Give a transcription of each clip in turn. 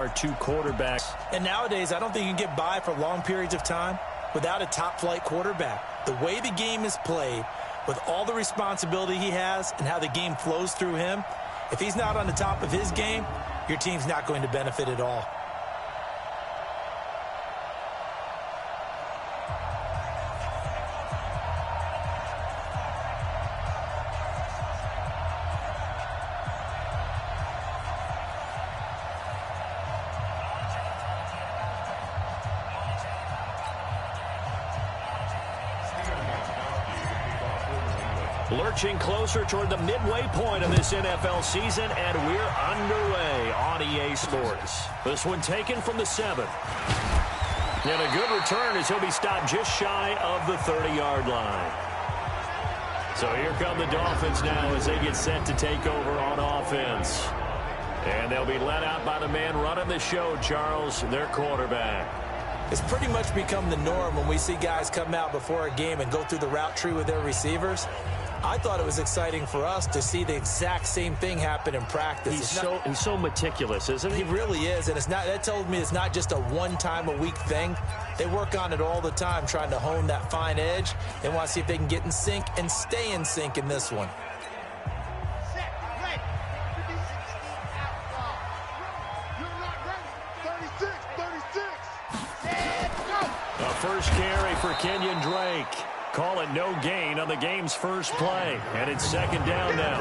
Our two quarterbacks. And nowadays, I don't think you can get by for long periods of time without a top-flight quarterback. The way the game is played, with all the responsibility he has and how the game flows through him, if he's not on the top of his game, your team's not going to benefit at all. Lurching closer toward the midway point of this NFL season, and we're underway on EA Sports. This one taken from the 7. And a good return as he'll be stopped just shy of the 30-yard line. So here come the Dolphins now as they get set to take over on offense. And they'll be led out by the man running the show, Charles, their quarterback. It's pretty much become the norm when we see guys come out before a game and go through the route tree with their receivers. I thought it was exciting for us to see the exact same thing happen in practice. He's so meticulous, isn't he? He really is, and that tells me it's not just a one-time-a-week thing. They work on it all the time, trying to hone that fine edge. They want to see if they can get in sync and stay in sync in this one. A first carry for Kenyon Drake. Call it no gain on the game's first play. And it's second down now.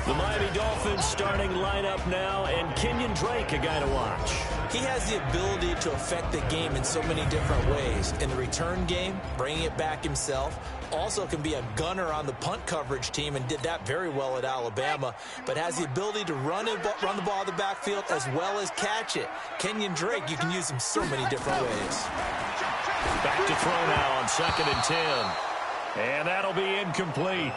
The Miami Dolphins starting lineup now, and Kenyon Drake, a guy to watch. He has the ability to affect the game in so many different ways. In the return game, bringing it back himself. Also can be a gunner on the punt coverage team and did that very well at Alabama. But has the ability to run the ball in the backfield as well as catch it. Kenyon Drake, you can use him so many different ways. Back to throw now on 2nd and 10. And that'll be incomplete.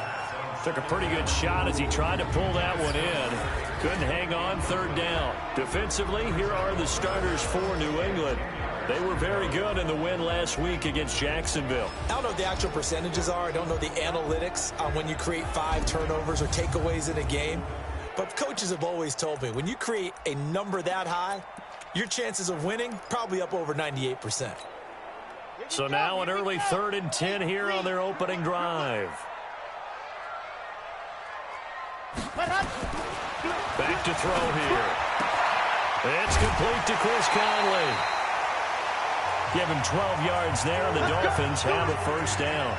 Took a pretty good shot as he tried to pull that one in. Couldn't hang on, 3rd down. Defensively, here are the starters for New England. They were very good in the win last week against Jacksonville. I don't know what the actual percentages are. I don't know the analytics on when you create 5 turnovers or takeaways in a game. But coaches have always told me, when you create a number that high, your chances of winning probably up over 98%. So now an early 3rd and 10 here on their opening drive. Back to throw here. It's complete to Chris Conley. Give him 12 yards there, and the Dolphins have a first down.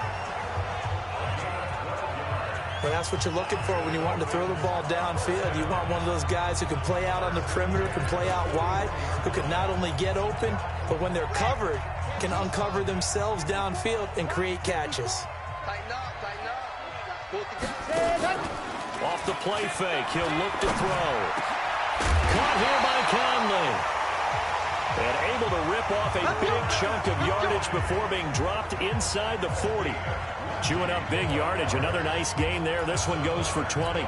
Well, that's what you're looking for when you want to throw the ball downfield. You want one of those guys who can play out on the perimeter, can play out wide, who can not only get open, but when they're covered, can uncover themselves downfield and create catches. Off the play fake, he'll look to throw. Caught here by Conley. And able to rip off a big chunk of yardage before being dropped inside the 40. Chewing up big yardage, another nice gain there. This one goes for 20.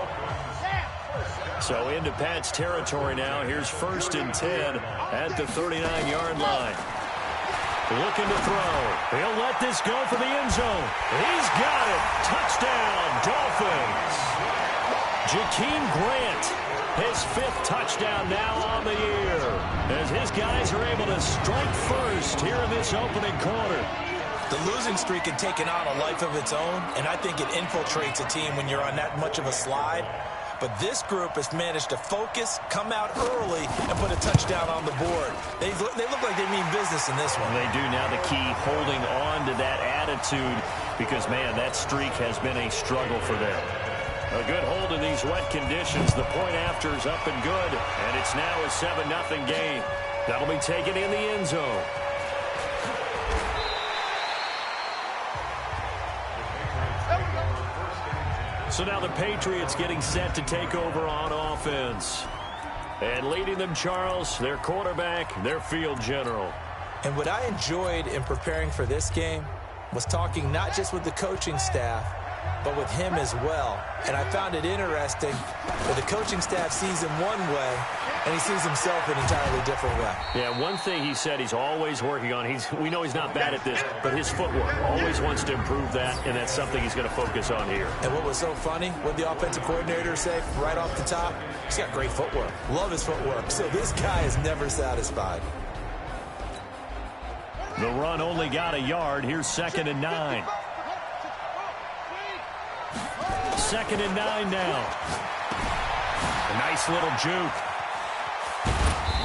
So into Pat's territory now. Here's 1st and 10 at the 39-yard line. Looking to throw. He'll let this go for the end zone. He's got it. Touchdown, Dolphins. Jakeem Grant, his 5th touchdown now on the year, as his guys are able to strike first here in this opening quarter. The losing streak had taken on a life of its own, and I think it infiltrates a team when you're on that much of a slide. But this group has managed to focus, come out early, and put a touchdown on the board. They look like they mean business in this one. They do. Now the key, holding on to that attitude, because, man, that streak has been a struggle for them. A good hold in these wet conditions. The point after is up and good, and it's now a 7-0 game. That'll be taken in the end zone. So now the Patriots getting set to take over on offense. And leading them, Charles, their quarterback, their field general. And what I enjoyed in preparing for this game was talking not just with the coaching staff, but with him as well. And I found it interesting that the coaching staff sees him one way, and he sees himself an entirely different way. Yeah, one thing he said he's always working on, we know he's not bad at this, but his footwork, always wants to improve that, and that's something he's going to focus on here. And what was so funny, what the offensive coordinator said right off the top, he's got great footwork. Love his footwork. So this guy is never satisfied. The run only got a yard. Here's 2nd and 9. 2nd and 9 now. A nice little juke.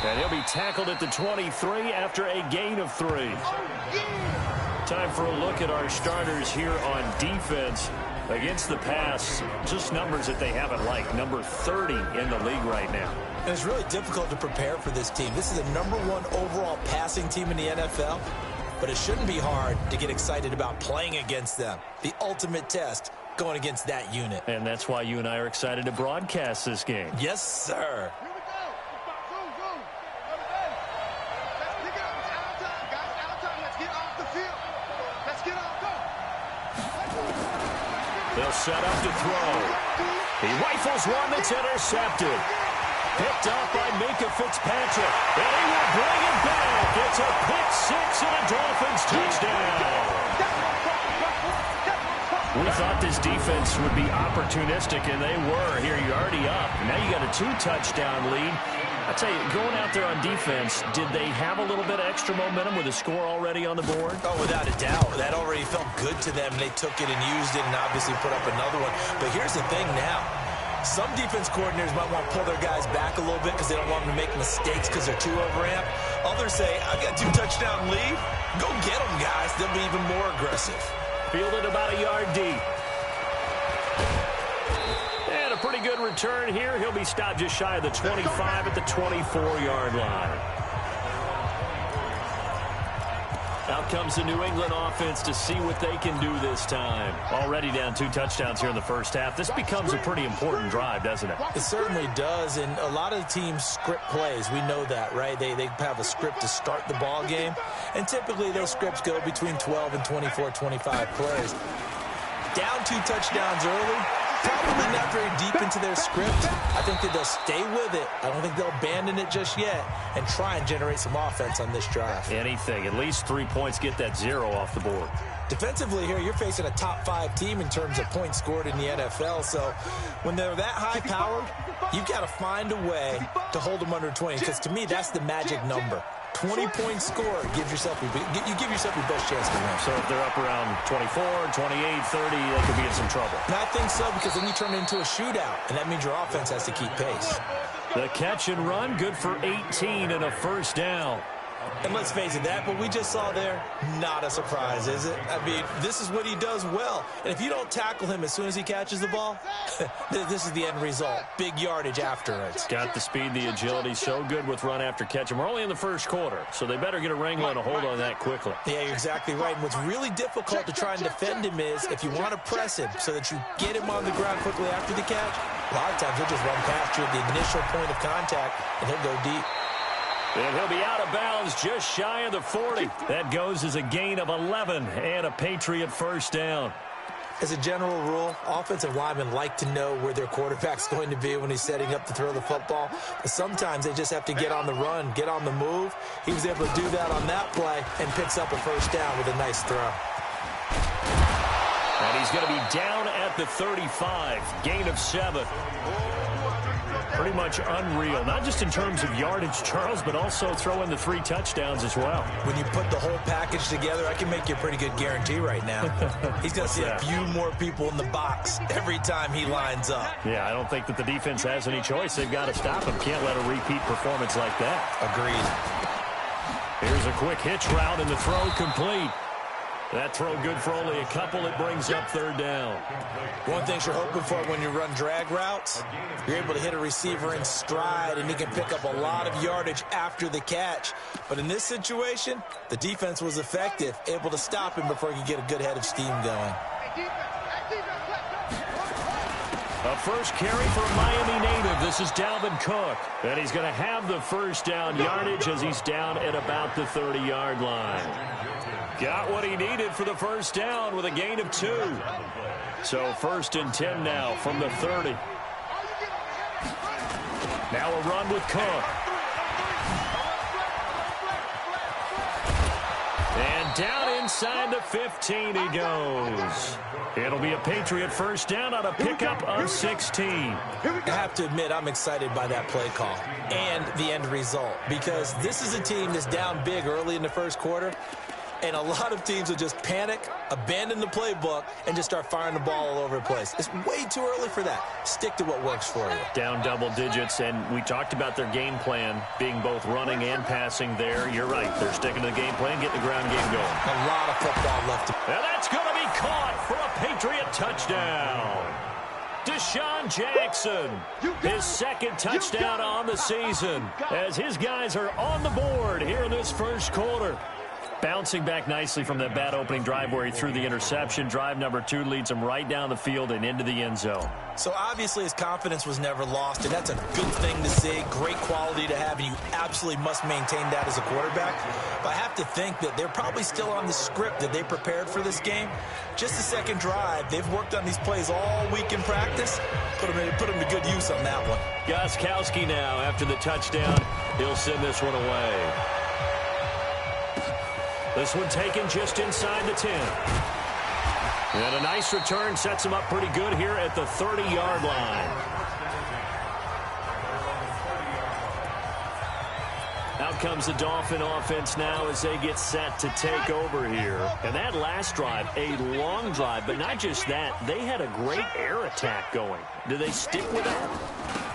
And he'll be tackled at the 23 after a gain of 3. Time for a look at our starters here on defense. Against the pass, just numbers that they haven't liked. Number 30 in the league right now. And it's really difficult to prepare for this team. This is the #1 overall passing team in the NFL. But it shouldn't be hard to get excited about playing against them. The ultimate test going against that unit. And that's why you and I are excited to broadcast this game. Yes, sir. They'll set up to throw. He rifles one that's intercepted. Picked up by Minka Fitzpatrick. And he will bring it back. It's a pick-6 and a Dolphins touchdown. We thought this defense would be opportunistic, and they were. Here, you're already up. Now you got a 2-touchdown lead. I'll tell you, going out there on defense, did they have a little bit of extra momentum with a score already on the board? Oh, without a doubt. That already felt good to them. They took it and used it and obviously put up another one. But here's the thing now. Some defense coordinators might want to pull their guys back a little bit because they don't want them to make mistakes because they're too overamped. Others say, I've got a 2-touchdown lead. Go get them, guys. They'll be even more aggressive. Fielded about a yard deep. And a pretty good return here. He'll be stopped just shy of the 25 at the 24-yard line. Out comes the New England offense to see what they can do this time. Already down 2 touchdowns here in the first half. This becomes a pretty important drive, doesn't it? It certainly does, and a lot of teams script plays. We know that, right? They have a script to start the ball game, and typically those scripts go between 12 and 24, 25 plays. Down 2 touchdowns early, probably not very deep into their script. I think that they'll stay with it. I don't think they'll abandon it just yet and try and generate some offense on this drive. Anything. At least 3 points, get that 0 off the board. Defensively here, you're facing a top 5 team in terms of points scored in the NFL. So when they're that high-powered, you've got to find a way to hold them under 20. Because to me, that's the magic number. 20-point score, you give yourself your best chance to win. So if they're up around 24, 28, 30, they could be in some trouble. And I think so, because then you turn it into a shootout, and that means your offense has to keep pace. The catch and run, good for 18 and a first down. And let's face it, that what we just saw there, not a surprise, is it? I mean, this is what he does well. And if you don't tackle him as soon as he catches the ball, this is the end result. Big yardage after it. Got the speed, the agility, so good with run after catch. And we're only in the first quarter, so they better get a wrangle and a hold on that quickly. Yeah, you're exactly right. And what's really difficult to try and defend him is if you want to press him so that you get him on the ground quickly after the catch, a lot of times he'll just run past you at the initial point of contact, and he'll go deep. And he'll be out of bounds just shy of the 40. That goes as a gain of 11 and a Patriot first down. As a general rule, offensive linemen like to know where their quarterback's going to be when he's setting up to throw the football. But sometimes they just have to get on the run, get on the move. He was able to do that on that play and picks up a first down with a nice throw. And he's going to be down at the 35. Gain of 7. Pretty much unreal, not just in terms of yardage, Charles, but also throw in the 3 touchdowns as well. When you put the whole package together, I can make you a pretty good guarantee right now. He's going to see a few more people in the box every time he lines up. Yeah, I don't think that the defense has any choice. They've got to stop him. Can't let a repeat performance like that. Agreed. Here's a quick hitch route, and the throw complete. That throw good for only a couple. It brings up 3rd down. One thing you're hoping for when you run drag routes, you're able to hit a receiver in stride, and he can pick up a lot of yardage after the catch. But in this situation, the defense was effective, able to stop him before he could get a good head of steam going. A first carry for a Miami native. This is Dalvin Cook. And he's going to have the first down yardage as he's down at about the 30-yard line. Got what he needed for the first down with a gain of 2. So 1st and 10 now from the 30. Now a run with Cook. And down inside the 15 he goes. It'll be a Patriot first down on a pickup of 16. I have to admit, I'm excited by that play call and the end result, because this is a team that's down big early in the first quarter, and a lot of teams will just panic, abandon the playbook, and just start firing the ball all over the place. It's way too early for that. Stick to what works for you. Down double digits, and we talked about their game plan being both running and passing there. You're right. They're sticking to the game plan, getting the ground game going. A lot of football left. And that's going to be caught for a Patriot touchdown. Deshaun Jackson, his 2nd touchdown on the season, as his guys are on the board here in this first quarter. Bouncing back nicely from that bad opening drive where he threw the interception. Drive number 2 leads him right down the field and into the end zone. So obviously his confidence was never lost, and that's a good thing to see. Great quality to have, and you absolutely must maintain that as a quarterback. But I have to think that they're probably still on the script that they prepared for this game. Just the second drive, they've worked on these plays all week in practice. Put them to good use on that one. Gostkowski now, after the touchdown, he'll send this one away. This one taken just inside the 10. And a nice return sets him up pretty good here at the 30-yard line. Out comes the Dolphin offense now as they get set to take over here. And that last drive, a long drive, but not just that. They had a great air attack going. Do they stick with that?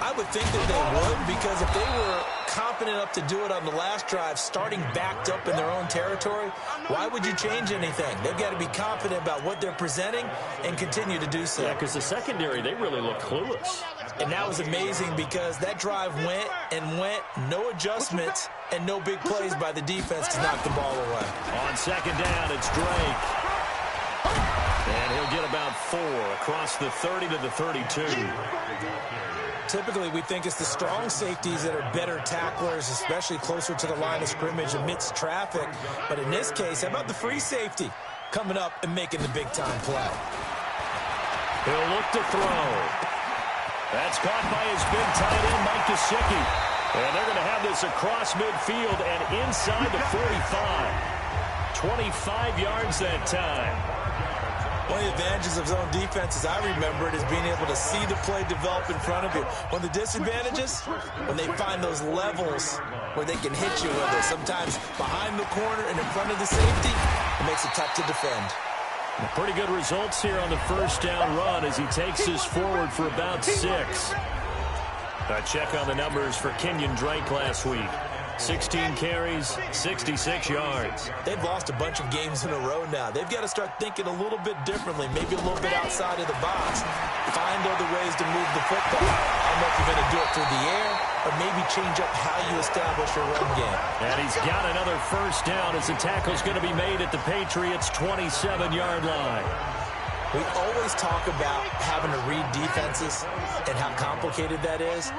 I would think that they would, because if they were confident enough to do it on the last drive, starting backed up in their own territory, why would you change anything? They've got to be confident about what they're presenting and continue to do so. Yeah, because the secondary, they really look clueless. And that was amazing, because that drive went and went, no adjustments, and no big plays by the defense to knock the ball away. On 2nd down, it's Drake. And he'll get about 4 across the 30 to the 32. Typically, we think it's the strong safeties that are better tacklers, especially closer to the line of scrimmage amidst traffic. But in this case, how about the free safety coming up and making the big-time play? He'll look to throw. That's caught by his big tight end, Mike Gesicki. And they're going to have this across midfield and inside the 45. 25 yards that time. One of the advantages of zone defense, as I remember it, is being able to see the play develop in front of you. One of the disadvantages, when they find those levels where they can hit you with it, sometimes behind the corner and in front of the safety, it makes it tough to defend. Pretty good results here on the first down run as he takes this forward for about 6. A check on the numbers for Kenyon Drake last week. 16 carries, 66 yards. They've lost a bunch of games in a row now. They've got to start thinking a little bit differently, maybe a little bit outside of the box. Find other ways to move the football. I don't know if you're going to do it through the air or maybe change up how you establish your run game. And he's got another first down as the tackle's going to be made at the Patriots' 27-yard line. We always talk about having to read defenses and how complicated that is.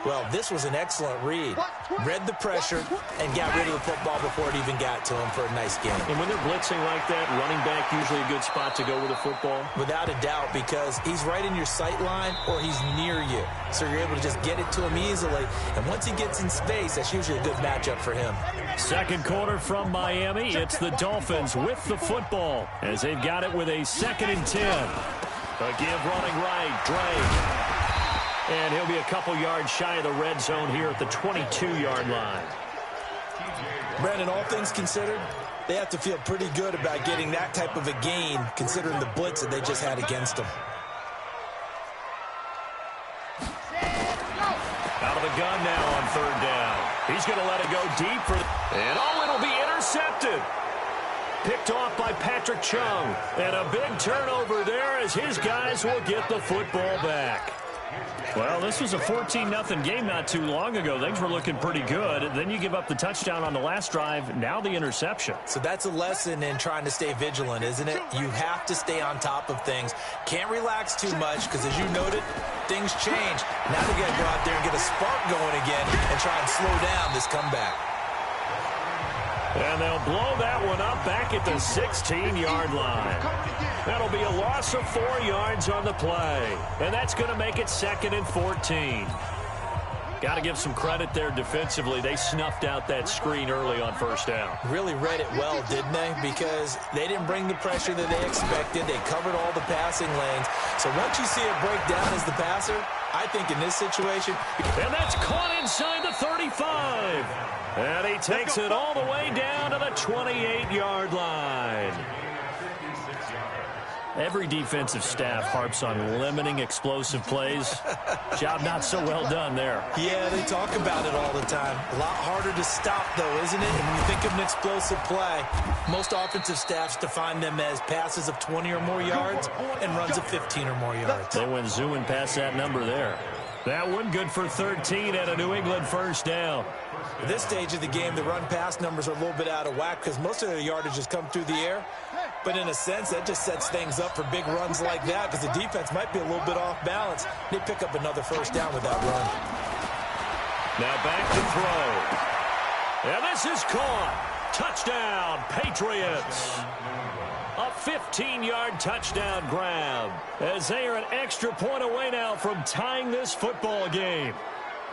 Well, this was an excellent read. Read the pressure and got rid of the football before it even got to him for a nice game. And when they're blitzing like that, running back usually a good spot to go with the football? Without a doubt, because he's right in your sight line or he's near you. So you're able to just get it to him easily. And once he gets in space, that's usually a good matchup for him. Second quarter from Miami. It's the Dolphins with the football as they've got it with a 2nd and 10. A give running right, Drake. And he'll be a couple yards shy of the red zone here at the 22-yard line. Brandon, all things considered, they have to feel pretty good about getting that type of a gain considering the blitz that they just had against them. Out of the gun now on 3rd down. He's going to let it go deep for... And it'll be intercepted. Picked off by Patrick Chung. And a big turnover there as his guys will get the football back. Well, this was a 14-0 game not too long ago. Things were looking pretty good. Then you give up the touchdown on the last drive. Now the interception. So that's a lesson in trying to stay vigilant, isn't it? You have to stay on top of things. Can't relax too much because, as you noted, things change. Now they got to go out there and get a spark going again and try and slow down this comeback. And they'll blow that one up back at the 16-yard line. That'll be a loss of 4 yards on the play. And that's going to make it 2nd and 14. Got to give some credit there defensively. They snuffed out that screen early on 1st down. Really read it well, didn't they? Because they didn't bring the pressure that they expected. They covered all the passing lanes. So once you see it break down as the passer, I think in this situation... And that's caught inside the 35. And he takes it all the way down to the 28-yard line. Every defensive staff harps on limiting explosive plays. Job not so well done there. Yeah, they talk about it all the time. A lot harder to stop, though, isn't it? And when you think of an explosive play, most offensive staffs define them as passes of 20 or more yards and runs of 15 or more yards. They went zooming past that number there. That one good for 13 at a New England 1st down. At this stage of the game, the run-pass numbers are a little bit out of whack because most of their yardage has come through the air. But in a sense, that just sets things up for big runs like that because the defense might be a little bit off balance. They pick up another 1st down with that run. Now back to throw. And this is caught. Touchdown, Patriots. A 15-yard touchdown grab as they are an extra point away now from tying this football game.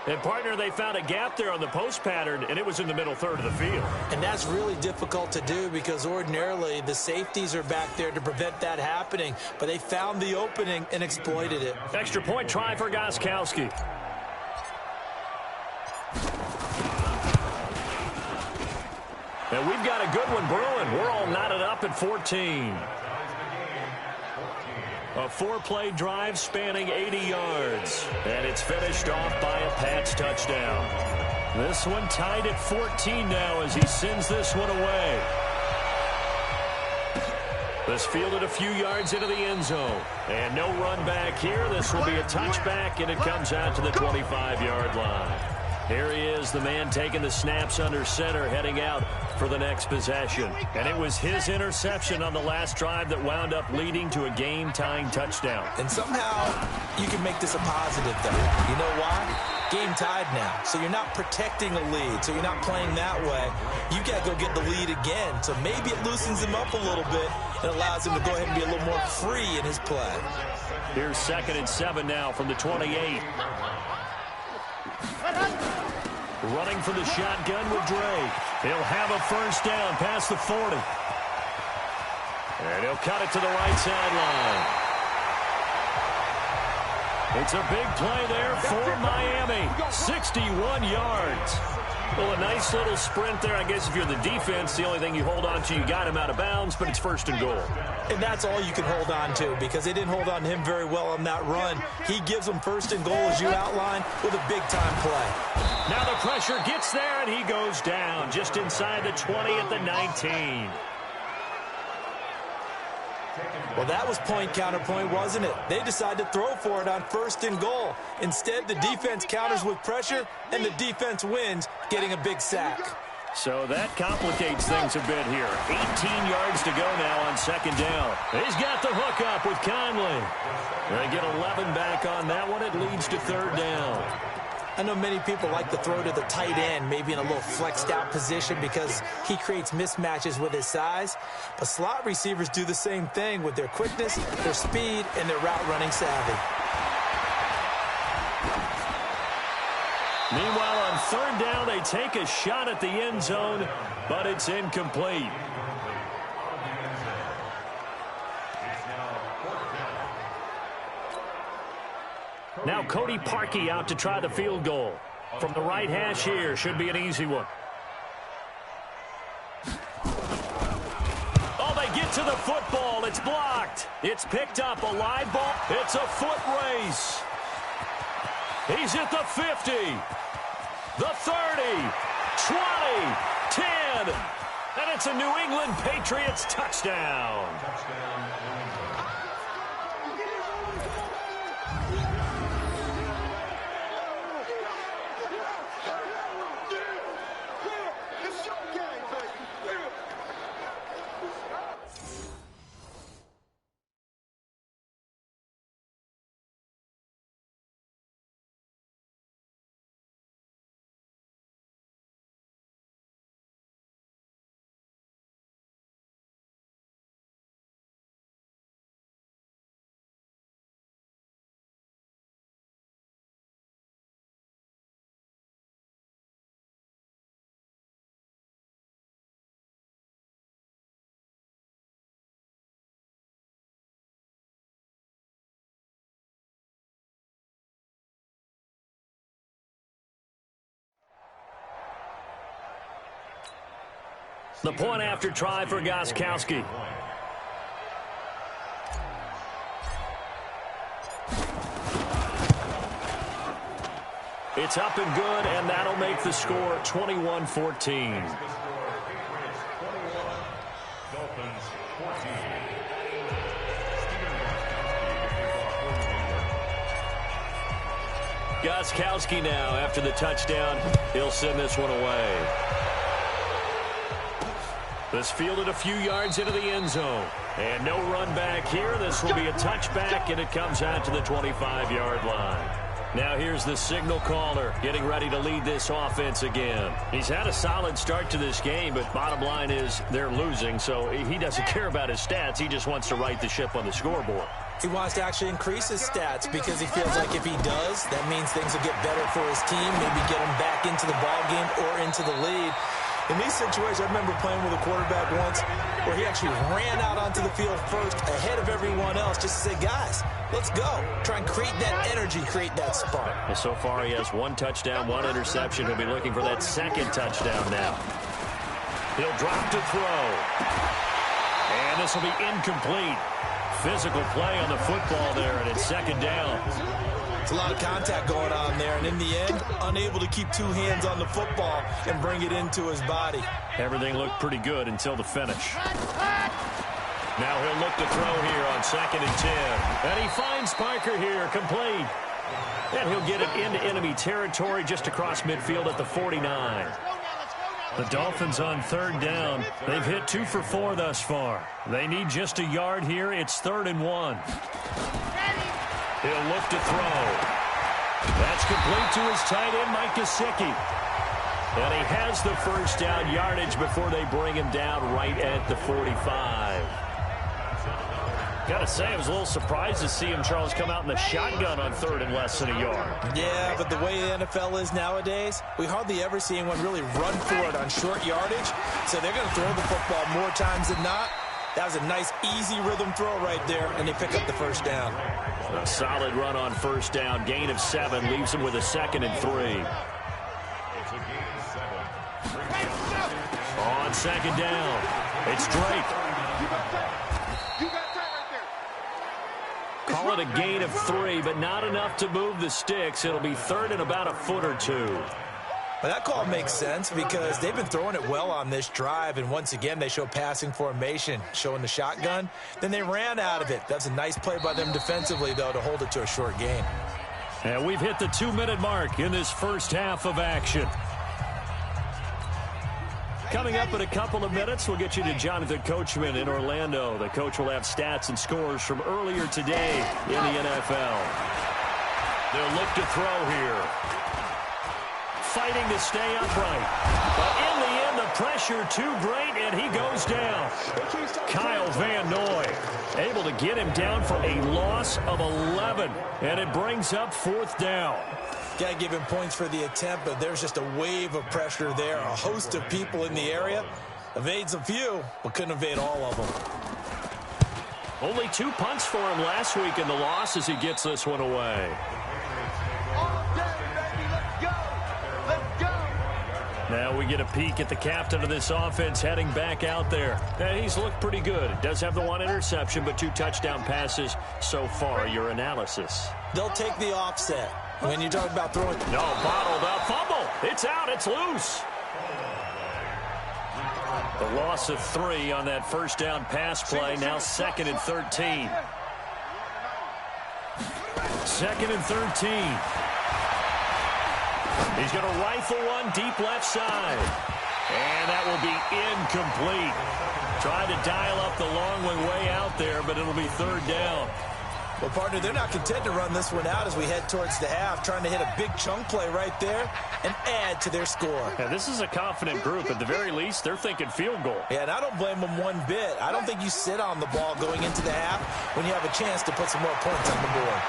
And, partner, they found a gap there on the post pattern, and it was in the middle third of the field. And that's really difficult to do because ordinarily the safeties are back there to prevent that happening. But they found the opening and exploited it. Extra point try for Gostkowski. And we've got a good one brewing. We're all knotted up at 14. A 4-play drive spanning 80 yards. And it's finished off by a Pats touchdown. This one tied at 14 now as he sends this one away. This fielded a few yards into the end zone. And no run back here. This will be a touchback, and it comes out to the 25-yard line. Here he is, the man taking the snaps under center, heading out for the next possession. And it was his interception on the last drive that wound up leading to a game-tying touchdown. And somehow you can make this a positive, though. You know why? Game tied now. So you're not protecting a lead. So you're not playing that way. You got to go get the lead again. So maybe it loosens him up a little bit and allows him to go ahead and be a little more free in his play. Here's 2nd and 7 now from the 28. Running for the shotgun with Drake. He'll have a 1st down past the 40. And he'll cut it to the right sideline. It's a big play there for Miami. 61 yards. Well, a nice little sprint there. I guess if you're the defense, the only thing you hold on to, you got him out of bounds, but it's 1st and goal. And that's all you can hold on to because they didn't hold on to him very well on that run. He gives them 1st and goal, as you outlined, with a big-time play. Now the pressure gets there, and he goes down just inside the 20 at the 19. Well, that was point counterpoint, wasn't it? They decided to throw for it on 1st and goal. Instead, the defense counters with pressure, and the defense wins, getting a big sack. So that complicates things a bit here. 18 yards to go now on 2nd down. He's got the hook up with Conley. They get 11 back on that one. It leads to 3rd down. I know many people like to throw to the tight end, maybe in a little flexed out position because he creates mismatches with his size. But slot receivers do the same thing with their quickness, their speed, and their route running savvy. Meanwhile, on 3rd down, they take a shot at the end zone, but it's incomplete. Now Cody Parkey out to try the field goal. From the right hash here, should be an easy one. Oh, they get to the football. It's blocked. It's picked up. A live ball. It's a foot race. He's at the 50, the 30, 20, 10, and it's a New England Patriots touchdown. The point after try for Gostkowski. It's up and good, and that'll make the score 21-14. Gostkowski now after the touchdown. He'll send this one away. This fielded a few yards into the end zone. And no run back here. This will be a touchback, and it comes out to the 25-yard line. Now here's the signal caller getting ready to lead this offense again. He's had a solid start to this game, but bottom line is they're losing, so he doesn't care about his stats. He just wants to right the ship on the scoreboard. He wants to actually increase his stats because he feels like if he does, that means things will get better for his team, maybe get him back into the ball game or into the lead. In these situations, I remember playing with a quarterback once where he actually ran out onto the field first ahead of everyone else just to say, guys, let's go. Try and create that energy, create that spark. Well, so far he has one touchdown, one interception. He'll be looking for that second touchdown now. He'll drop to throw. And this will be incomplete. Physical play on the football there, and it's second down. It's a lot of contact going on there, and in the end, unable to keep two hands on the football and bring it into his body. Everything looked pretty good until the finish. Now he'll look to throw here on 2nd and 10. And he finds Parker here, complete. And he'll get it into enemy territory just across midfield at the 49. The Dolphins on 3rd down. They've hit 2 for 4 thus far. They need just a yard here. It's 3rd and 1. He'll look to throw. That's complete to his tight end, Mike Gesicki. And he has the first down yardage before they bring him down right at the 45. Got to say, I was a little surprised to see him, Charles, come out in the shotgun on 3rd and less than a yard. Yeah, but the way the NFL is nowadays, we hardly ever see anyone really run for it on short yardage. So they're going to throw the football more times than not. That was a nice, easy rhythm throw right there, and they pick up the first down. A solid run on first down. Gain of 7 leaves him with a 2nd and 3. On 2nd down, it's Drake. Call it a gain of 3, but not enough to move the sticks. It'll be 3rd and about a foot or 2. Well, that call makes sense because they've been throwing it well on this drive, and once again, they show passing formation, showing the shotgun. Then they ran out of it. That's a nice play by them defensively, though, to hold it to a short gain. And we've hit the 2-minute mark in this first half of action. Coming up in a couple of minutes, we'll get you to Jonathan Coachman in Orlando. The coach will have stats and scores from earlier today in the NFL. They'll look to throw here. Fighting to stay upright. But in the end, the pressure too great, and he goes down. Kyle Van Noy able to get him down for a loss of 11, and it brings up 4th down. Got to give him points for the attempt, but there's just a wave of pressure there. A host of people in the area. Evades a few, but couldn't evade all of them. Only 2 punts for him last week in the loss as he gets this one away. Now we get a peek at the captain of this offense heading back out there. And he's looked pretty good. Does have the 1 interception, but 2 touchdown passes so far. Your analysis? They'll take the offset. When you talk about throwing... No, bottled up. Fumble. It's out. It's loose. The loss of 3 on that first down pass play. Now 2nd and 13. 2nd and 13. He's going to rifle one deep left side. And that will be incomplete. Tried to dial up the long one way out there, but it'll be 3rd down. Well, partner, they're not content to run this one out as we head towards the half, trying to hit a big chunk play right there and add to their score. Yeah, this is a confident group. At the very least, they're thinking field goal. Yeah, and I don't blame them one bit. I don't think you sit on the ball going into the half when you have a chance to put some more points on the board.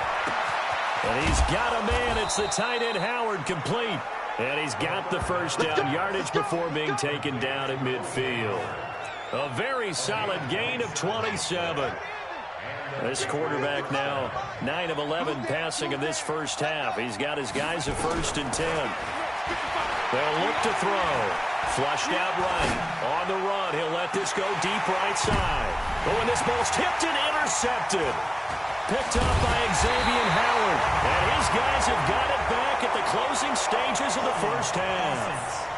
And he's got a man. It's the tight end, Howard, complete. And he's got the first down yardage before being taken down at midfield. A very solid gain of 27. This quarterback now 9 of 11 passing in this first half. He's got his guys at 1st and 10. They'll look to throw. Flushed out right. On the run, he'll let this go deep right side. Oh, and this ball's tipped and intercepted. Picked up by Xavier Howard. And his guys have got it back at the closing stages of the first half.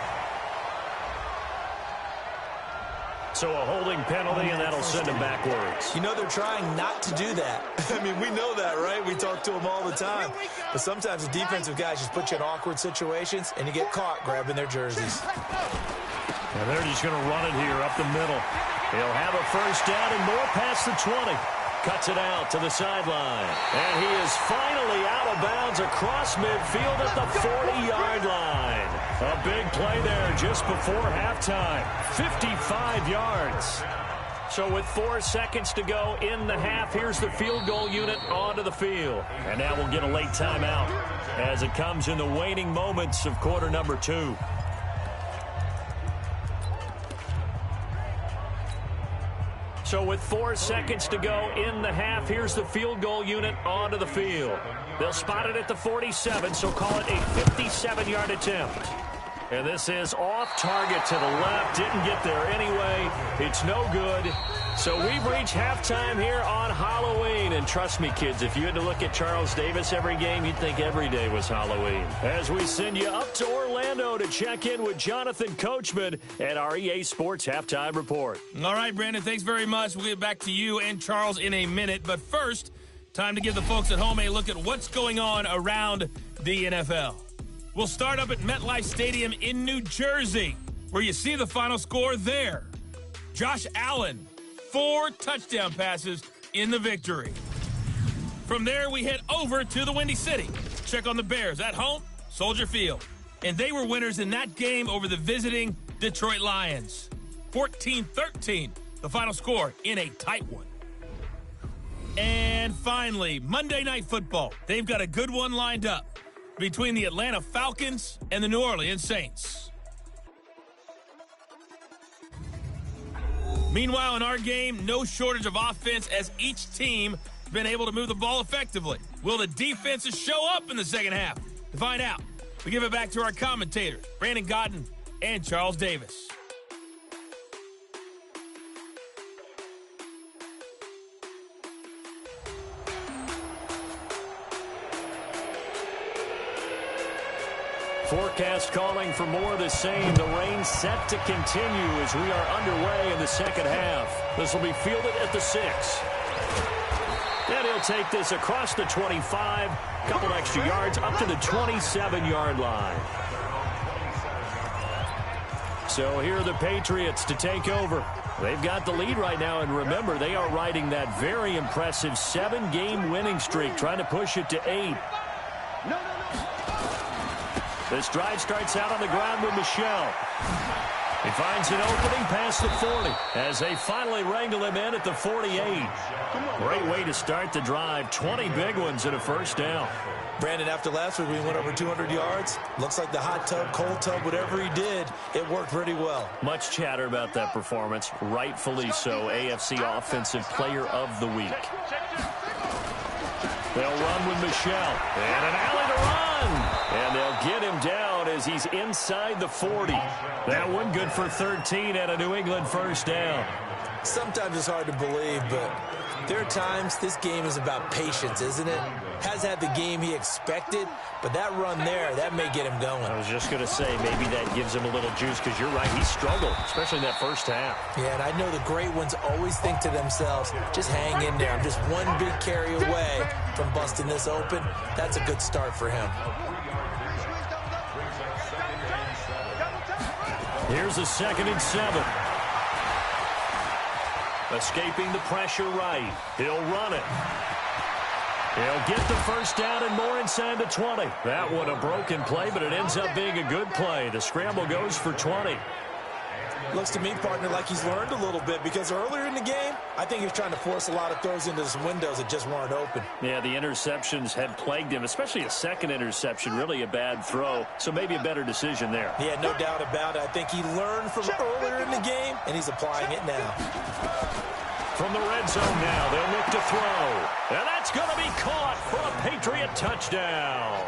So a holding penalty, and that'll send him backwards. You know they're trying not to do that. I mean, we know that, right? We talk to them all the time. But sometimes the defensive guys just put you in awkward situations, and you get caught grabbing their jerseys. And they're just going to run it here up the middle. He'll have a first down and more past the 20. Cuts it out to the sideline. And he is finally out of bounds across midfield at the 40-yard line. A big play there just before halftime. 55 yards. So with 4 seconds to go in the half, here's the field goal unit onto the field. And now we'll get a late timeout as it comes in the waning moments of quarter number 2. So with 4 seconds to go in the half, here's the field goal unit onto the field. They'll spot it at the 47, so call it a 57-yard attempt. And this is off target to the left. Didn't get there anyway. It's no good. So we've reached halftime here on Halloween. And trust me, kids, if you had to look at Charles Davis every game, you'd think every day was Halloween. As we send you up to Orlando to check in with Jonathan Coachman at our EA Sports Halftime Report. All right, Brandon, thanks very much. We'll get back to you and Charles in a minute. But first, time to give the folks at home a look at what's going on around the NFL. We'll start up at MetLife Stadium in New Jersey, where you see the final score there. Josh Allen, 4 touchdown passes in the victory. From there, we head over to the Windy City. Check on the Bears at home, Soldier Field. And they were winners in that game over the visiting Detroit Lions. 14-13, the final score in a tight one. And finally, Monday Night Football. They've got a good one lined up between the Atlanta Falcons and the New Orleans Saints. Meanwhile, in our game, no shortage of offense as each team has been able to move the ball effectively. Will the defenses show up in the second half? To find out, we give it back to our commentators, Brandon Godden and Charles Davis. Forecast calling for more of the same. The rain set to continue as we are underway in the second half. This will be fielded at the 6. And he'll take this across the 25. Couple extra yards up to the 27-yard line. So here are the Patriots to take over. They've got the lead right now, and remember, they are riding that very impressive 7-game winning streak, trying to push it to 8. This drive starts out on the ground with Michel. He finds an opening past the 40 as they finally wrangle him in at the 48. Great way to start the drive. 20 big ones and a first down. Brandon, after last week we went over 200 yards. Looks like the hot tub, cold tub, whatever he did, it worked pretty well. Much chatter about that performance. Rightfully so. AFC Offensive Player of the Week. They'll run with Michel. And an alley to run. And they'll get him down as he's inside the 40. That one good for 13 and a New England first down. Sometimes it's hard to believe, but there are times this game is about patience, isn't it? Has had the game he expected, but that run there, that may get him going. I was just going to say, maybe that gives him a little juice, because you're right, he struggled, especially in that first half. Yeah, and I know the great ones always think to themselves, just hang in there. I'm just one big carry away from busting this open. That's a good start for him. Here's a 2nd and 7. Escaping the pressure right. He'll run it. He'll get the first down and more inside the 20. That one a broken play, but it ends up being a good play. The scramble goes for 20. Looks to me, partner, like he's learned a little bit, because earlier in the game, I think he was trying to force a lot of throws into some windows that just weren't open. Yeah, the interceptions had plagued him, especially a second interception, really a bad throw. So maybe a better decision there. Yeah, no doubt about it. I think he learned from earlier in the game, and he's applying it now. From the red zone now, they'll look to throw. And that's going to be caught for a Patriot touchdown.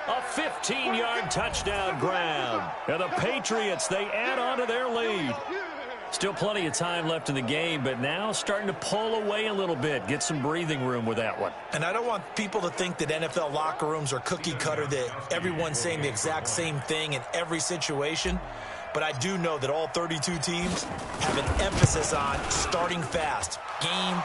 A 15-yard touchdown grab. And the Patriots, they add on to their lead. Still plenty of time left in the game, but now starting to pull away a little bit. Get some breathing room with that one. And I don't want people to think that NFL locker rooms are cookie cutter, that everyone's saying the exact same thing in every situation. But I do know that all 32 teams have an emphasis on starting fast. Game,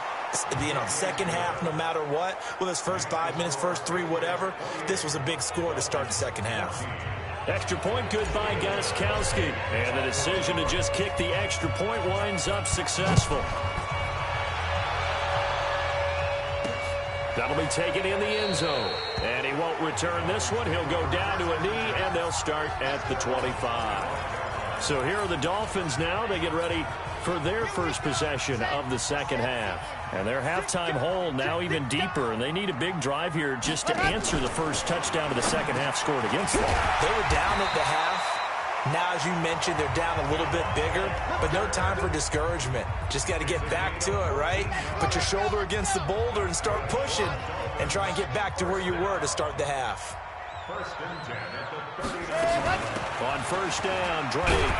second half, no matter what. Whether it's first 5 minutes, first 3, whatever. This was a big score to start the second half. Extra point good by Gostkowski. And the decision to just kick the extra point winds up successful. That'll be taken in the end zone. And he won't return this one. He'll go down to a knee, and they'll start at the 25. So here are the Dolphins now. They get ready for their first possession of the second half. And their halftime hole now even deeper, and they need a big drive here just to answer the first touchdown of the second half scored against them. They were down at the half. Now, as you mentioned, they're down a little bit bigger, but no time for discouragement. Just got to get back to it, right? Put your shoulder against the boulder and start pushing and try and get back to where you were to start the half. On first down, Drake.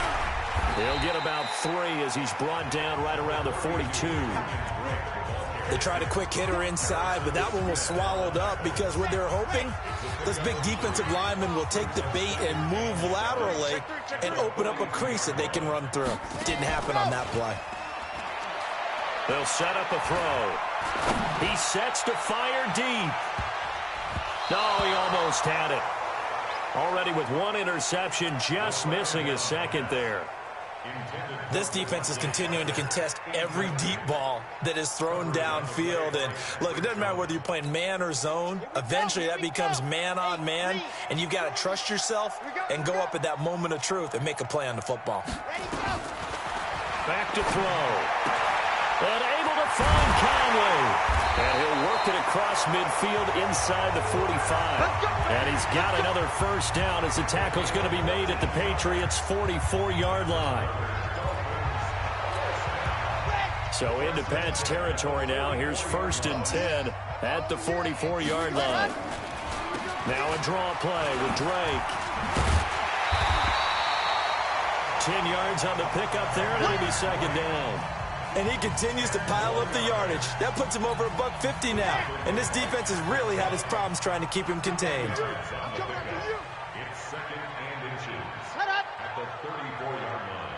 He'll get about 3 as he's brought down right around the 42. They tried a quick hitter inside, but that one was swallowed up because what they're hoping, this big defensive lineman will take the bait and move laterally and open up a crease that they can run through. Didn't happen on that play. They'll set up a throw. He sets to fire deep. No, he almost had it. Already with 1 interception, just missing his second there. This defense is continuing to contest every deep ball that is thrown downfield. And look, it doesn't matter whether you're playing man or zone. Eventually that becomes man on man, and you've got to trust yourself and go up at that moment of truth and make a play on the football. Back to throw. And able to find Conley. And he'll work it across midfield inside the 45. And he's got another first down as the tackle's going to be made at the Patriots' 44-yard line. So into Pat's territory now. Here's 1st and 10 at the 44-yard line. Now a draw play with Drake. 10 yards on the pickup there, and it'll be second down. And he continues to pile up the yardage. That puts him over $150 now. And this defense has really had its problems trying to keep him contained. It's 2nd and inches at the 34-yard line.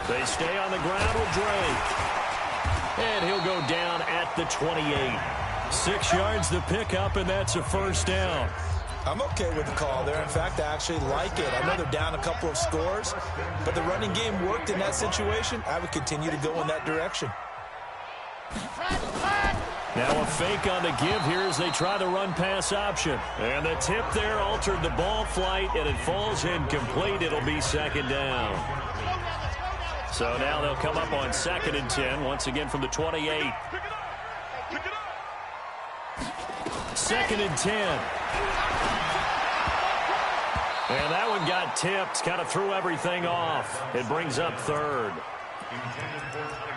They stay on the ground with Drake. And he'll go down at the 28. 6 yards the pickup, and that's a first down. I'm okay with the call there. In fact, I actually like it. I know they're down a couple of scores, but the running game worked in that situation. I would continue to go in that direction. Now a fake on the give here as they try the run-pass option. And the tip there altered the ball flight, and it falls incomplete. It'll be second down. So now they'll come up on 2nd and 10, once again from the 28. 2nd and 10. And that one got tipped, kind of threw everything off. It brings up 3rd.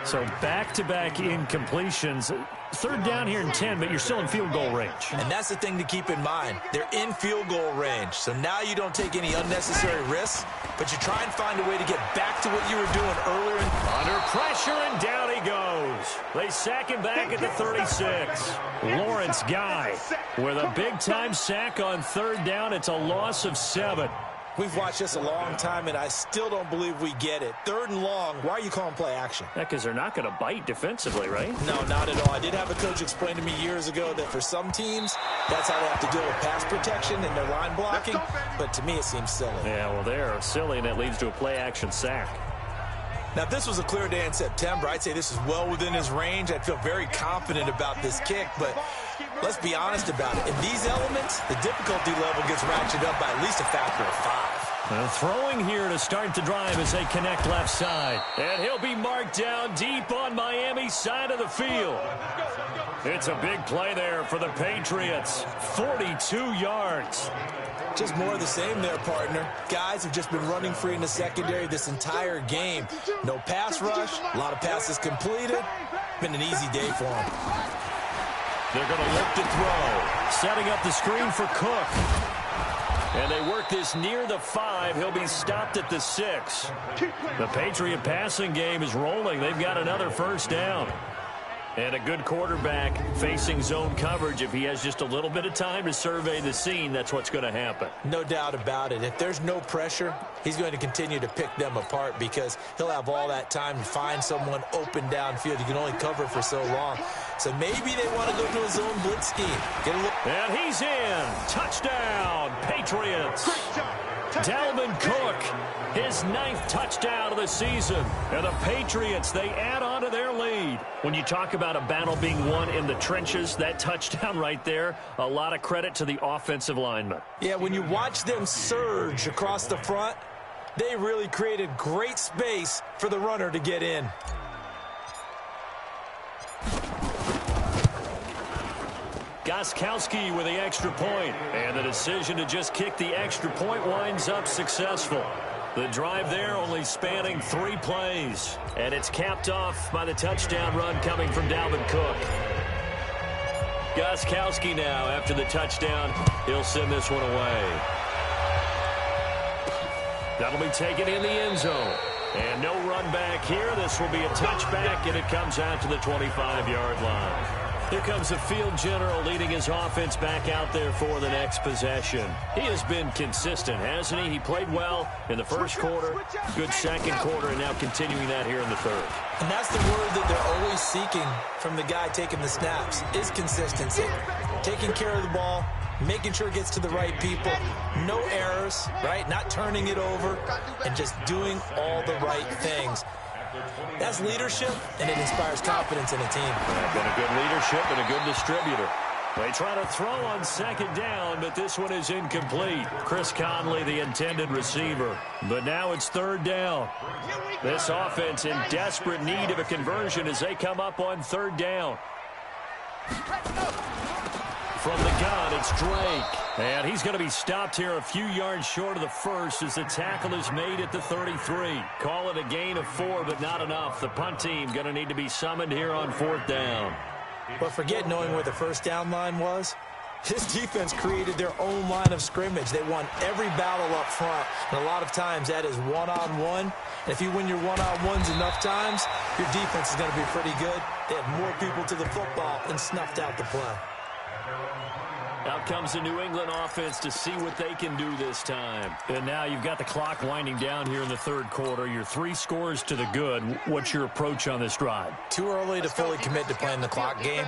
So back-to-back incompletions. 3rd down here and 10, but you're still in field goal range. And that's the thing to keep in mind. They're in field goal range. So now you don't take any unnecessary risks, but you try and find a way to get back to what you were doing earlier. Under pressure, and down he goes. They sack him back at the 36. Lawrence Guy with a big-time sack on 3rd down. It's a loss of 7. We've watched this a long time, and I still don't believe we get it. 3rd and long, why are you calling play action? Yeah, because they're not going to bite defensively, right? No, not at all. I did have a coach explain to me years ago that for some teams, that's how they have to deal with pass protection and their line blocking. But to me, it seems silly. Yeah, well, they're silly, and it leads to a play-action sack. Now, if this was a clear day in September, I'd say this is well within his range. I'd feel very confident about this kick, but let's be honest about it. In these elements, the difficulty level gets ratcheted up by at least a factor of 5. Now throwing here to start the drive as they connect left side. And he'll be marked down deep on Miami's side of the field. It's a big play there for the Patriots. 42 yards. Just more of the same there, partner. Guys have just been running free in the secondary this entire game. No pass rush, a lot of passes completed. Been an easy day for them. They're going to look to throw. Setting up the screen for Cook. And they work this near the 5. He'll be stopped at the 6. The Patriot passing game is rolling. They've got another first down. And a good quarterback facing zone coverage. If he has just a little bit of time to survey the scene, that's what's going to happen. No doubt about it. If there's no pressure, he's going to continue to pick them apart because he'll have all that time to find someone open downfield. You can only cover for so long. So maybe they want to go to a zone blitz scheme. Get a look. And he's in. Touchdown, Patriots. Dalvin Cook, his 9th touchdown of the season. And the Patriots, they add on to their lead. When you talk about a battle being won in the trenches, that touchdown right there, a lot of credit to the offensive linemen. Yeah, when you watch them surge across the front, they really created great space for the runner to get in. Gostkowski with the extra point. And the decision to just kick the extra point winds up successful. The drive there only spanning 3 plays. And it's capped off by the touchdown run coming from Dalvin Cook. Gostkowski now, after the touchdown, he'll send this one away. That'll be taken in the end zone. And no run back here. This will be a touchback, and it comes out to the 25-yard line. Here comes the field general leading his offense back out there for the next possession. He has been consistent, hasn't he? He played well in the first quarter, good second quarter, and now continuing that here in the third. And that's the word that they're always seeking from the guy taking the snaps, is consistency. Taking care of the ball, making sure it gets to the right people, no errors, right? Not turning it over, and just doing all the right things. That's leadership, and it inspires confidence in a team. Been a good leadership and a good distributor. They try to throw on second down, but this one is incomplete. Chris Conley, the intended receiver. But now it's third down. This offense in desperate need of a conversion as they come up on third down. From the gun, it's Drake. And he's going to be stopped here a few yards short of the first as the tackle is made at the 33. Call it a gain of 4, but not enough. The punt team going to need to be summoned here on fourth down. But forget knowing where the first down line was. This defense created their own line of scrimmage. They won every battle up front, and a lot of times that is one-on-one. And if you win your one-on-ones enough times, your defense is going to be pretty good. They had more people to the football and snuffed out the play. Out comes the New England offense to see what they can do this time. And now you've got the clock winding down here in the third quarter. Your 3 scores to the good. What's your approach on this drive? Too early to fully commit to playing the clock game.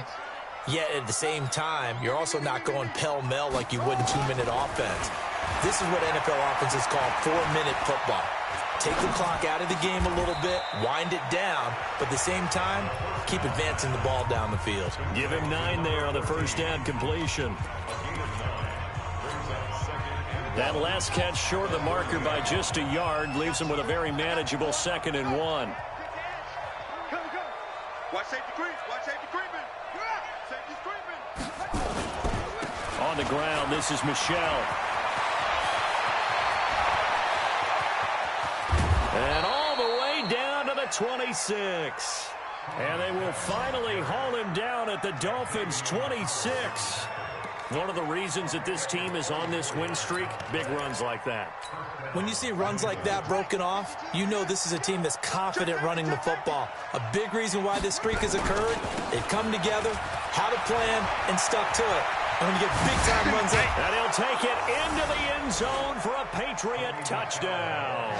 Yet at the same time, you're also not going pell-mell like you would in 2-minute offense. This is what NFL offenses call 4-minute football. Take the clock out of the game a little bit, wind it down, but at the same time, keep advancing the ball down the field. Give him 9 there on the first down completion. That last catch short of the marker by just a yard leaves him with a very manageable 2nd and 1. Watch safety creep. Watch safety creeping. Safety's creeping. On the ground, this is Michelle. And all the way down to the 26. And they will finally haul him down at the Dolphins' 26. One of the reasons that this team is on this win streak, big runs like that. When you see runs like that broken off, you know this is a team that's confident running the football. A big reason why this streak has occurred, they've come together, had a plan, and stuck to it. And when you get big-time runs like and he'll take it into the end zone for a Patriot touchdown.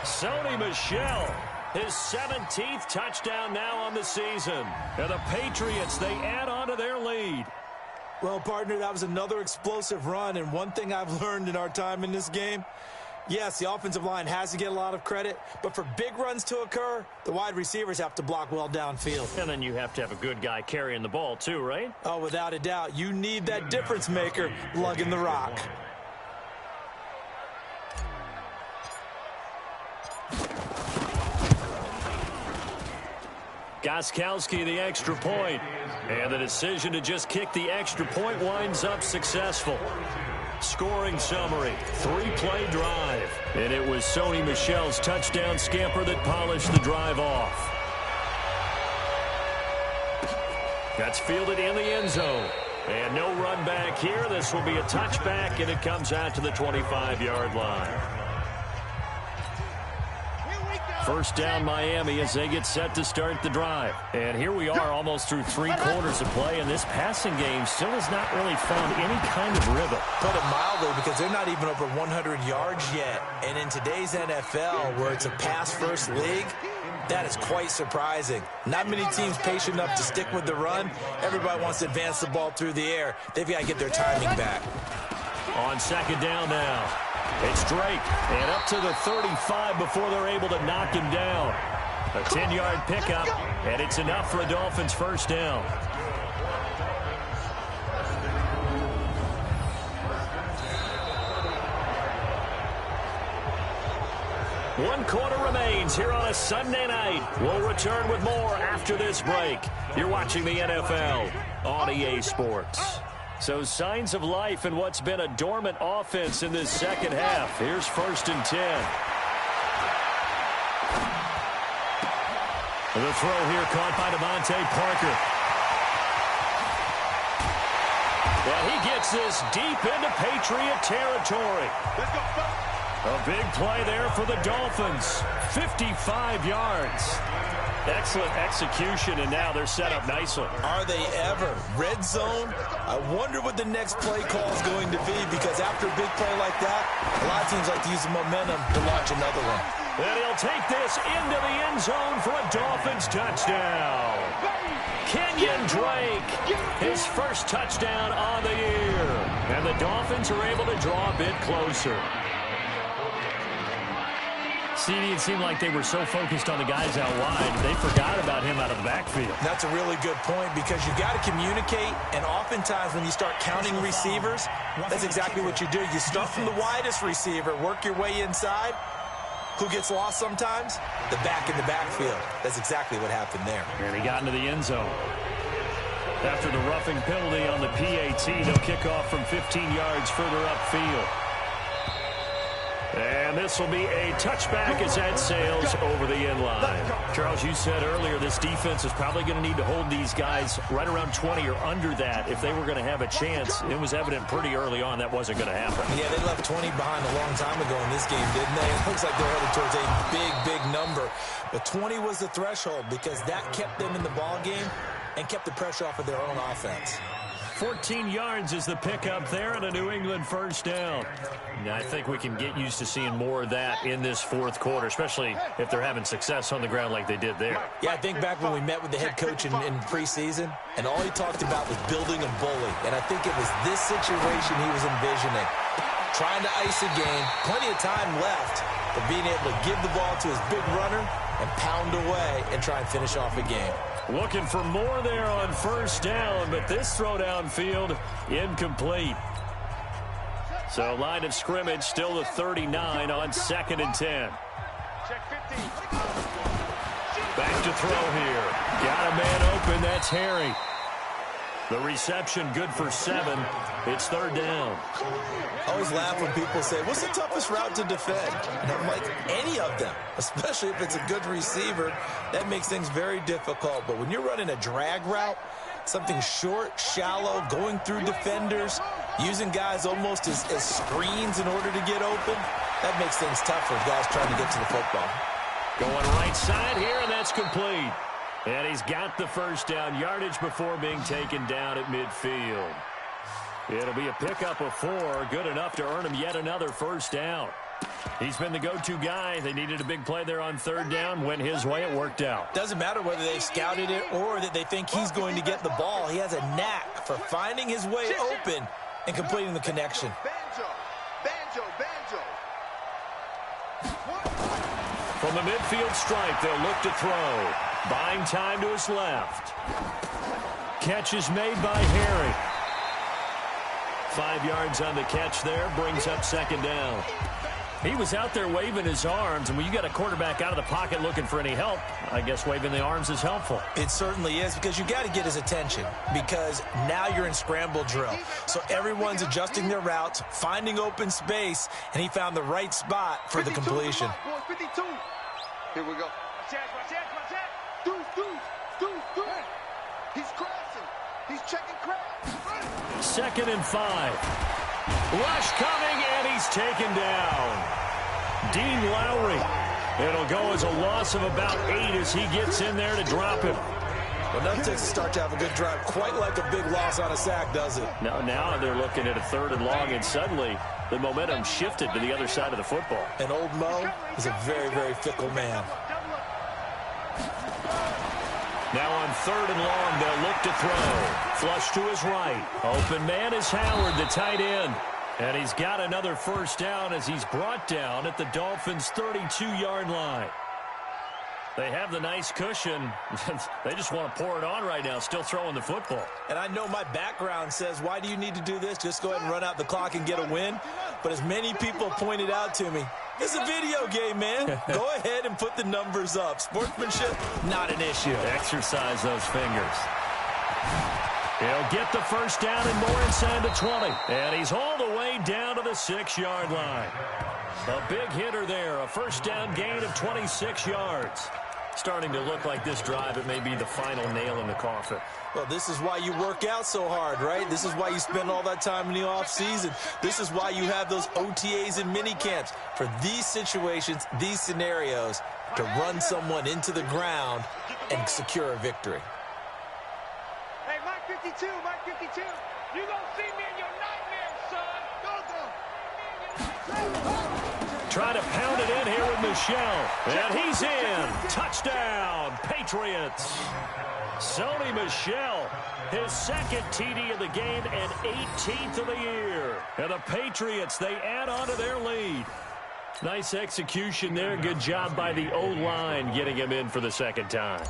Sony Michel, his 17th touchdown now on the season. And the Patriots, they add on to their lead. Well, partner, that was another explosive run, and one thing I've learned in our time in this game, yes, the offensive line has to get a lot of credit, but for big runs to occur, the wide receivers have to block well downfield. And then you have to have a good guy carrying the ball too, right? Oh, without a doubt. You need that difference maker lugging the rock. Gostkowski, the extra point. And the decision to just kick the extra point winds up successful. Scoring summary, 3-play drive. And it was Sony Michel's touchdown scamper that polished the drive off. That's fielded in the end zone. And no run back here. This will be a touchback, and it comes out to the 25-yard line. First down, Miami, as they get set to start the drive. And here we are almost through 3 quarters of play, and this passing game still has not really found any kind of rhythm. Put it mildly, because they're not even over 100 yards yet. And in today's NFL, where it's a pass-first league, that is quite surprising. Not many teams patient enough to stick with the run. Everybody wants to advance the ball through the air. They've got to get their timing back. On second down now, it's Drake, and up to the 35 before they're able to knock him down. A 10-yard pickup, and it's enough for a Dolphins first down. One quarter remains here on a Sunday night. We'll return with more after this break. You're watching the NFL on EA Sports. So signs of life in what's been a dormant offense in this second half. Here's 1st and 10. The throw here caught by Devontae Parker. And he gets this deep into Patriot territory. Let's go. A big play there for the Dolphins. 55 yards. Excellent execution, and now they're set up nicely. Are they ever? Red zone? I wonder what the next play call is going to be, because after a big play like that, a lot of teams like to use the momentum to launch another one. And he'll take this into the end zone for a Dolphins touchdown. Kenyon Drake, his first touchdown on the year. And the Dolphins are able to draw a bit closer. CD, it seemed like they were so focused on the guys out wide, they forgot about him out of the backfield. That's a really good point, because you've got to communicate, and oftentimes when you start counting receivers, that's exactly what you do. You start from the widest receiver, work your way inside. Who gets lost sometimes? The back in the backfield. That's exactly what happened there. And he got into the end zone. After the roughing penalty on the PAT, they'll kick off from 15 yards further upfield. And this will be a touchback as that sails over the end line. Charles, you said earlier this defense is probably going to need to hold these guys right around 20 or under that if they were going to have a chance. It was evident pretty early on that wasn't going to happen. Yeah, they left 20 behind a long time ago in this game, didn't they? It looks like they're headed towards a big number. But 20 was the threshold, because that kept them in the ball game and kept the pressure off of their own offense. 14 yards is the pickup there, and a New England first down. Now, I think we can get used to seeing more of that in this fourth quarter, especially if they're having success on the ground like they did there. Yeah, I think back when we met with the head coach in preseason, and all he talked about was building a bully. And I think it was this situation he was envisioning. Trying to ice a game, plenty of time left, but being able to give the ball to his big runner and pound away and try and finish off a game. Looking for more there on first down, but this throw downfield incomplete. So line of scrimmage still the 39 on 2nd and 10. Back to throw here. Got a man open. That's Harry. The reception good for 7. It's 3rd down. I always laugh when people say, what's the toughest route to defend? And I'm like, any of them, especially if it's a good receiver. That makes things very difficult. But when you're running a drag route, something short, shallow, going through defenders, using guys almost as screens in order to get open, that makes things tough for guys trying to get to the football. Going right side here, and that's complete. And he's got the first down, yardage before being taken down at midfield. It'll be a pickup of 4, good enough to earn him yet another first down. He's been the go-to guy. They needed a big play there on 3rd down. Went his way, it worked out. Doesn't matter whether they've scouted it or that they think he's going to get the ball. He has a knack for finding his way open and completing the connection. Banjo. From the midfield stripe, they'll look to throw. Buying time to his left. Catch is made by Harry. 5 yards on the catch there, brings up 2nd down. He was out there waving his arms, and when you got a quarterback out of the pocket looking for any help, I guess waving the arms is helpful. It certainly is, because you got to get his attention, because now you're in scramble drill. So everyone's adjusting their routes, finding open space, and he found the right spot for the completion. 52. Here we go. He's crashing. He's checking crash. 2nd and 5. Rush coming, and he's taken down. Dean Lowry. It'll go as a loss of about 8 as he gets in there to drop him. Well, enough takes to start to have a good drive. Quite like a big loss on a sack, does it? Now they're looking at a 3rd and long, and suddenly the momentum shifted to the other side of the football. And old Mo is a very, very fickle man. Now on 3rd and long, they'll look to throw. Flush to his right. Open man is Howard, the tight end. And he's got another 1st down as he's brought down at the Dolphins' 32-yard line. They have the nice cushion. They just want to pour it on right now, still throwing the football. And I know my background says, why do you need to do this? Just go ahead and run out the clock and get a win. But as many people pointed out to me, it's a video game, man. Go ahead and put the numbers up. Sportsmanship, not an issue. Exercise those fingers. He'll get the 1st down and more inside the 20. And he's all the way down to the 6-yard line. A big hitter there. A 1st down gain of 26 yards. Starting to look like this drive, it may be the final nail in the coffin. Well, this is why you work out so hard, right? This is why you spend all that time in the offseason. This is why you have those OTAs and mini camps. For these situations, these scenarios, to run someone into the ground and secure a victory. Hey, Mike 52, Mike 52. You gonna see me in your nightmares, son. Go. Try to pound it in here with Michel. And he's in. Touchdown, Patriots. Sony Michel, his 2nd TD of the game and 18th of the year. And the Patriots, they add on to their lead. Nice execution there. Good job by the O-line getting him in for the 2nd time.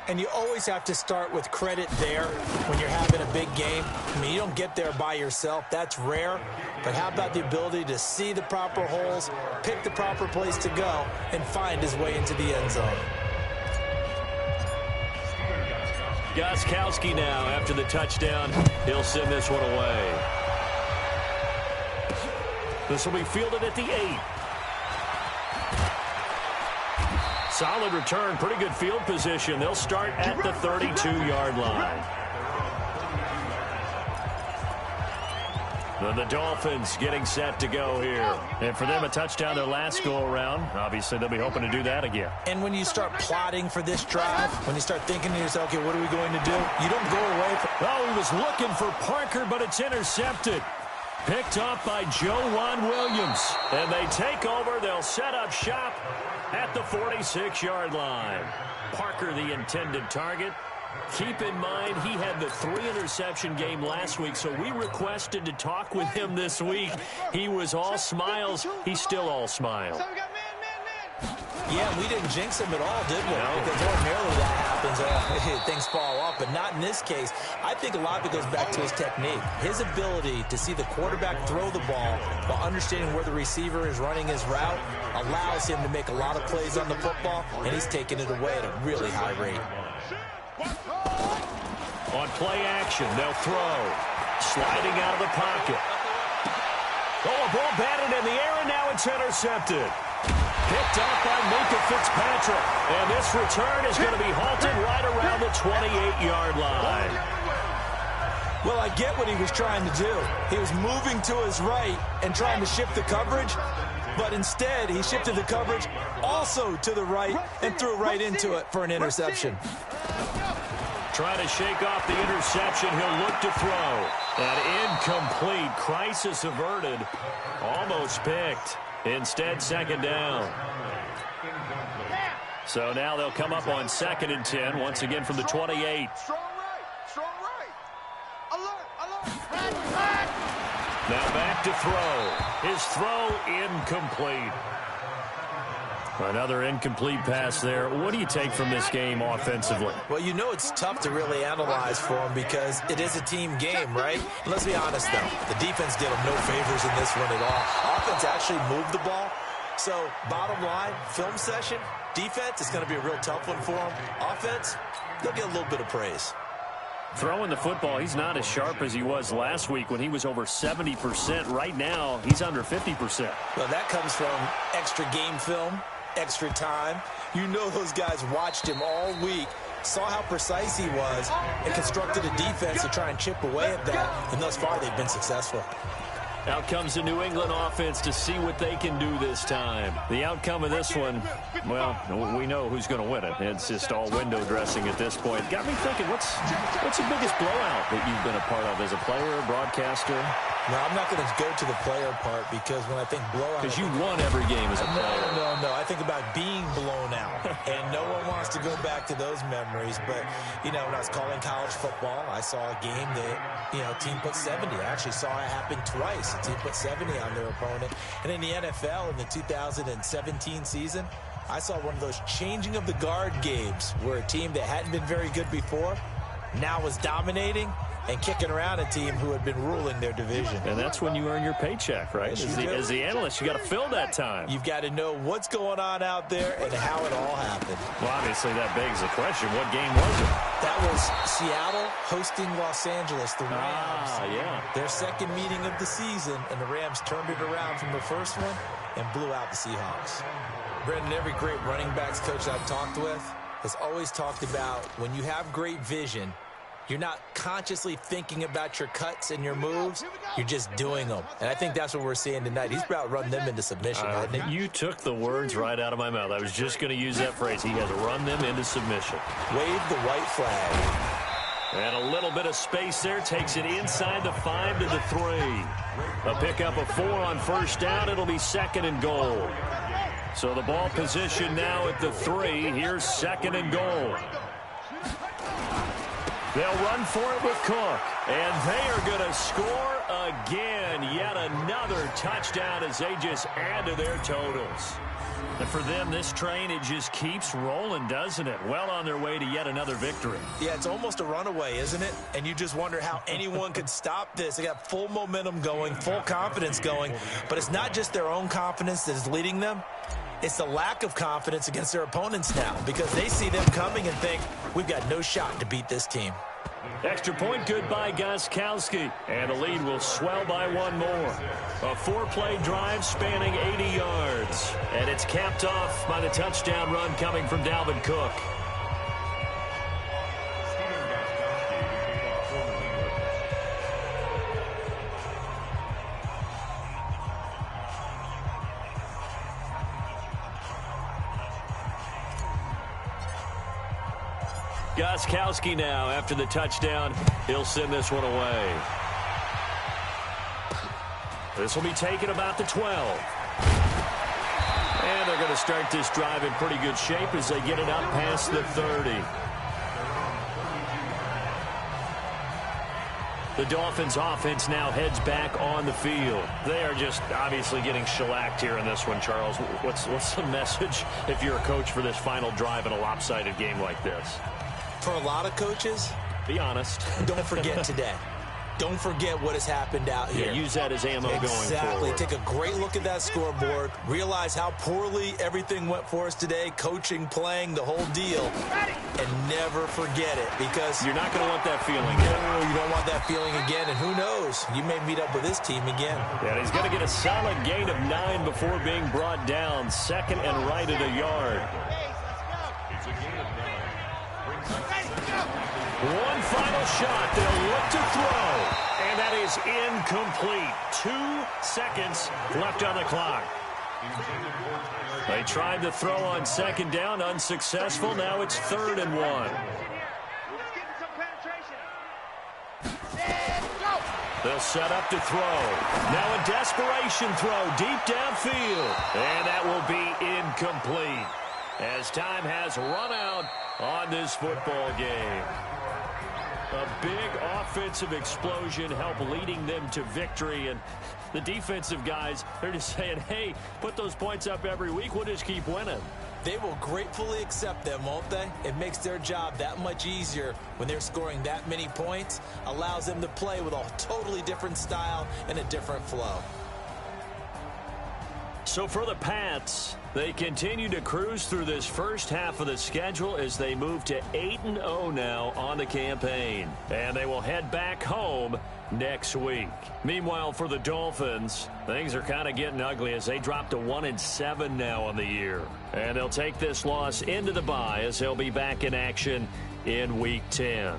And you always have to start with credit there when you're having a big game. I mean, you don't get there by yourself. That's rare. But how about the ability to see the proper holes, pick the proper place to go, and find his way into the end zone? Gostkowski now after the touchdown. He'll send this one away. This will be fielded at the 8. Solid return, pretty good field position. They'll start at the 32-yard line. The Dolphins getting set to go here. And for them, a touchdown their last go-around. Obviously, they'll be hoping to do that again. And when you start plotting for this drive, when you start thinking to yourself, okay, what are we going to do? You don't go away from... Oh, he was looking for Parker, but it's intercepted. Picked off by Joe Williams. And they take over. They'll set up shop at the 46-yard line. Parker, the intended target. Keep in mind, he had the 3-interception game last week, so we requested to talk with him this week. He was all smiles. He's still all smiles. Yeah, we didn't jinx him at all, did we? No. Because ordinarily that happens. Things fall off, but not in this case. I think a lot of it goes back to his technique. His ability to see the quarterback throw the ball while understanding where the receiver is running his route allows him to make a lot of plays on the football, and he's taking it away at a really high rate. On play action, they'll throw. Sliding out of the pocket. Oh, a ball batted in the air, and now it's intercepted. Picked up by Minka Fitzpatrick. And this return is going to be halted right around the 28-yard line. Well, I get what he was trying to do. He was moving to his right and trying to shift the coverage, but instead he shifted the coverage also to the right and threw right into it for an interception. Trying to shake off the interception. He'll look to throw. An incomplete. Crisis averted. Almost picked. Instead, 2nd down. So now they'll come up on 2nd and 10, once again from the 28. Strong right. Alert. Now back to throw. His throw incomplete. Another incomplete pass there. What do you take from this game offensively? Well, you know it's tough to really analyze for him because it is a team game, right? Let's be honest, though. The defense did him no favors in this one at all. Offense actually moved the ball. So, bottom line, film session, defense is going to be a real tough one for him. Offense, they'll get a little bit of praise. Throwing the football, he's not as sharp as he was last week when he was over 70%. Right now, he's under 50%. Well, that comes from extra game film, extra time. You know those guys watched him all week saw how precise he was, and constructed a defense to try and chip away at that. And thus far, they've been successful. Out comes the New England offense to see what they can do this time. The outcome of this one, well, we know who's going to win it. It's just all window dressing at this point. Got me thinking, what's the biggest blowout that you've been a part of as a player, broadcaster? No, I'm not going to go to the player part because when I think blowout... Because you won every game as a player. No. I think about being blown out. And no one wants to go back to those memories. But, you know, when I was calling college football, I saw a game that, you know, a team put 70. I actually saw it happen twice. A team put 70 on their opponent. And in the NFL, in the 2017 season, I saw one of those changing of the guard games where a team that hadn't been very good before now was dominating and kicking around a team who had been ruling their division. And that's when you earn your paycheck, right? As the analyst, you got to fill that time. You've got to know what's going on out there and how it all happened. Well, obviously, that begs the question, what game was it? That was Seattle hosting Los Angeles, the Rams. Yeah. Their second meeting of the season, and the Rams turned it around from the first one and blew out the Seahawks. Brendan, every great running backs coach I've talked with has always talked about when you have great vision, you're not consciously thinking about your cuts and your moves. You're just doing them. And I think that's what we're seeing tonight. He's about run them into submission, hasn't he? You took the words right out of my mouth. I was just going to use that phrase. He has run them into submission. Wave the white flag. And a little bit of space there. Takes it inside the 5 to the 3. A pickup of 4 on first down. It'll be 2nd and goal. So the ball position now at the 3. Here's 2nd and goal. They'll run for it with Cook. And they are going to score again. Yet another touchdown as they just add to their totals. And for them, this train, it just keeps rolling, doesn't it? Well on their way to yet another victory. Yeah, it's almost a runaway, isn't it? And you just wonder how anyone could stop this. They got full momentum going, full confidence going. But it's not just their own confidence that is leading them. It's the lack of confidence against their opponents now because they see them coming and think, we've got no shot to beat this team. Extra point good by Gostkowski. And the lead will swell by 1 more. A 4-play drive spanning 80 yards. And it's capped off by the touchdown run coming from Dalvin Cook. Gostkowski now, after the touchdown, he'll send this one away. This will be taken about the 12. And they're going to start this drive in pretty good shape as they get it up past the 30. The Dolphins offense now heads back on the field. They are just obviously getting shellacked here in this one, Charles. What's the message if you're a coach for this final drive in a lopsided game like this? For a lot of coaches, be honest. Don't forget today. Don't forget what has happened out here. Yeah, use that as ammo going forward. Exactly. Take a great look at that scoreboard. Realize how poorly everything went for us today. Coaching, playing, the whole deal. And never forget it because you're not going to want that feeling again. No, you don't want that feeling again. And who knows? You may meet up with this team again. Yeah, he's going to get a solid gain of 9 before being brought down. 2nd and right at a yard. One final shot. They'll look to throw. And that is incomplete. 2 seconds left on the clock. They tried to throw on 2nd down. Unsuccessful. Now it's 3rd and 1. They'll set up to throw. Now a desperation throw deep downfield. And that will be incomplete as time has run out on this football game. A big offensive explosion helped leading them to victory. And the defensive guys, they're just saying, hey, put those points up every week. We'll just keep winning. They will gratefully accept them, won't they? It makes their job that much easier when they're scoring that many points. Allows them to play with a totally different style and a different flow. So for the Pats, they continue to cruise through this first half of the schedule as they move to 8-0 now on the campaign. And they will head back home next week. Meanwhile, for the Dolphins, things are kind of getting ugly as they drop to 1-7 now on the year. And they'll take this loss into the bye as they'll be back in action in Week 10.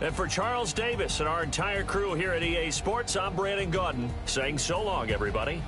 And for Charles Davis and our entire crew here at EA Sports, I'm Brandon Gaudin saying so long, everybody.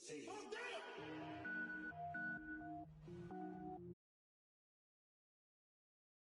See.